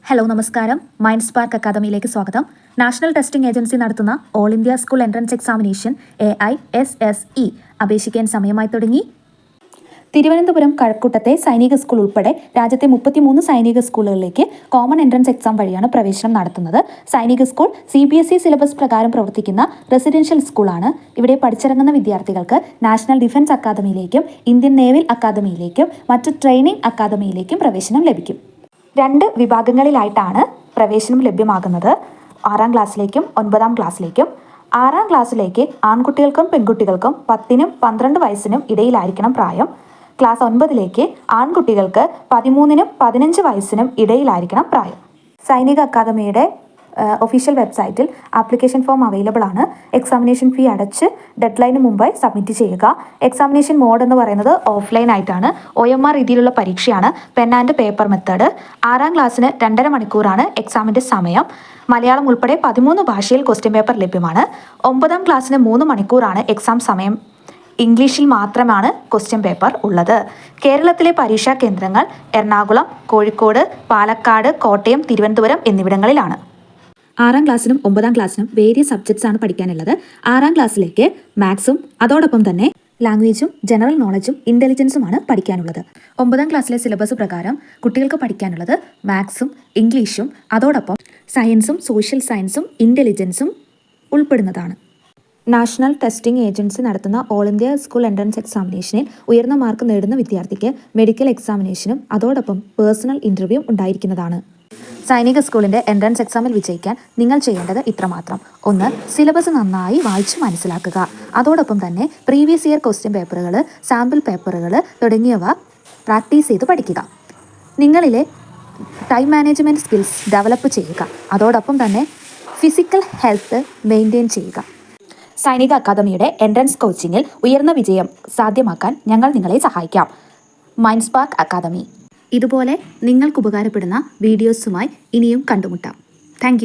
Hello നമസ്കാരം. Mind spark അക്കാദമിയിലേക്ക് സ്വാഗതം. National testing agency നടത്തുന്ന all India school entrance examination AISSE അപേക്ഷിക്കാൻ സമയമായി തുടങ്ങി. തിരുവനന്തപുരം കഴക്കൂട്ടത്തെ സൈനിക സ്കൂൾ ഉൾപ്പെടെ രാജ്യത്തെ 33 സൈനിക സ്കൂളുകളിലേക്ക് കോമൺ എൻട്രൻസ് എക്സാം വഴിയാണ് പ്രവേശനം നടത്തുന്നത്. സൈനിക സ്കൂൾ CBSE സിലബസ് പ്രകാരം പ്രവർത്തിക്കുന്ന റെസിഡൻഷ്യൽ സ്കൂളാണ്. ഇവിടെ പഠിച്ചിറങ്ങുന്ന വിദ്യാർത്ഥികൾക്ക് നാഷണൽ ഡിഫൻസ് അക്കാദമിയിലേക്കും ഇന്ത്യൻ നേവൽ അക്കാദമിയിലേക്കും മറ്റു ട്രെയിനിംഗ് അക്കാദമിയിലേക്കും പ്രവേശനം ലഭിക്കും. 2 വിഭാഗങ്ങളിലായിട്ടാണ് പ്രവേശനം ലഭ്യമാകുന്നത്. 6ാം ക്ലാസ്സിലേക്കും 9ാം ക്ലാസ്സിലേക്കും. 6ാം ക്ലാസ്സിലേക്ക് ആൺകുട്ടികൾക്കും പെൺകുട്ടികൾക്കും 10നും 12 വയസ്സിനും ഇടയിലായിരിക്കണം പ്രായം. ക്ലാസ് 9ലേക്ക് ആൺകുട്ടികൾക്ക് 13നും 15 വയസ്സിനും ഇടയിലായിരിക്കണം പ്രായം. സൈനിക അക്കാദമിയുടെ ഒഫീഷ്യൽ വെബ്സൈറ്റിൽ ആപ്ലിക്കേഷൻ ഫോം അവൈലബിൾ ആണ്. എക്സാമിനേഷൻ ഫീ അടച്ച് ഡെഡ്ലൈന് മുമ്പായി സബ്മിറ്റ് ചെയ്യുക. എക്സാമിനേഷൻ മോഡ് എന്ന് പറയുന്നത് ഓഫ്ലൈൻ ആയിട്ടാണ്. OMR രീതിയിലുള്ള പരീക്ഷയാണ്. Pen and paper method. 6ാം ക്ലാസ്സിന് 2.5 മണിക്കൂറാണ് എക്സാമിൻ്റെ സമയം. മലയാളം ഉൾപ്പെടെ 13 ഭാഷയിൽ ക്വസ്റ്റ്യൻ പേപ്പർ ലഭ്യമാണ്. 9ാം ക്ലാസ്സിന് 3 മണിക്കൂറാണ് എക്സാം സമയം. ഇംഗ്ലീഷിൽ മാത്രമാണ് ക്വസ്റ്റ്യൻ പേപ്പർ ഉള്ളത്. കേരളത്തിലെ പരീക്ഷാ കേന്ദ്രങ്ങൾ എറണാകുളം, കോഴിക്കോട്, പാലക്കാട്, കോട്ടയം, തിരുവനന്തപുരം എന്നിവിടങ്ങളിലാണ്. 6ാം ക്ലാസ്സിനും 9ാം ക്ലാസ്സിനും വേരിയസ് സബ്ജക്ട്സ് ആണ് പഠിക്കാനുള്ളത്. 6ാം ക്ലാസ്സിലേക്ക് മാത്സും അതോടൊപ്പം തന്നെ ലാംഗ്വേജും ജനറൽ നോളജും ഇൻ്റലിജൻസുമാണ് പഠിക്കാനുള്ളത്. 9ാം ക്ലാസ്സിലെ സിലബസ് പ്രകാരം കുട്ടികൾക്ക് പഠിക്കാനുള്ളത് മാത്സും ഇംഗ്ലീഷും അതോടൊപ്പം സയൻസും സോഷ്യൽ സയൻസും ഇൻ്റലിജൻസും ഉൾപ്പെടുന്നതാണ്. നാഷണൽ ടെസ്റ്റിംഗ് ഏജൻസി നടത്തുന്ന ഓൾ ഇന്ത്യ സ്കൂൾ എൻട്രൻസ് എക്സാമിനേഷനിൽ ഉയർന്ന മാർക്ക് നേടുന്ന വിദ്യാർത്ഥിക്ക് മെഡിക്കൽ എക്സാമിനേഷനും അതോടൊപ്പം പേഴ്സണൽ ഇൻ്റർവ്യൂ ഉണ്ടായിരിക്കുന്നതാണ്. സൈനിക സ്കൂളിൻ്റെ എൻട്രൻസ് എക്സാമിൽ വിജയിക്കാൻ നിങ്ങൾ ചെയ്യേണ്ടത് ഇത്രമാത്രം. 1. സിലബസ് നന്നായി വായിച്ച് മനസ്സിലാക്കുക. അതോടൊപ്പം തന്നെ പ്രീവിയസ് ഇയർ ക്വസ്റ്റ്യൻ പേപ്പറുകൾ, സാമ്പിൾ പേപ്പറുകൾ തുടങ്ങിയവ പ്രാക്ടീസ് ചെയ്ത് പഠിക്കുക. നിങ്ങളിലെ ടൈം മാനേജ്മെൻറ്റ് സ്കിൽസ് ഡെവലപ്പ് ചെയ്യുക. അതോടൊപ്പം തന്നെ ഫിസിക്കൽ ഹെൽത്ത് മെയിൻറ്റെയിൻ ചെയ്യുക. സൈനിക അക്കാദമിയുടെ എൻട്രൻസ് കോച്ചിങ്ങിൽ ഉയർന്ന വിജയം സാധ്യമാക്കാൻ ഞങ്ങൾ നിങ്ങളെ സഹായിക്കാം. Mind Spark Academy. ഇതുപോലെ നിങ്ങൾക്ക് ഉപകാരപ്പെടുന്ന വീഡിയോസുമായി ഇനിയും കണ്ടുമുട്ടാം. താങ്ക്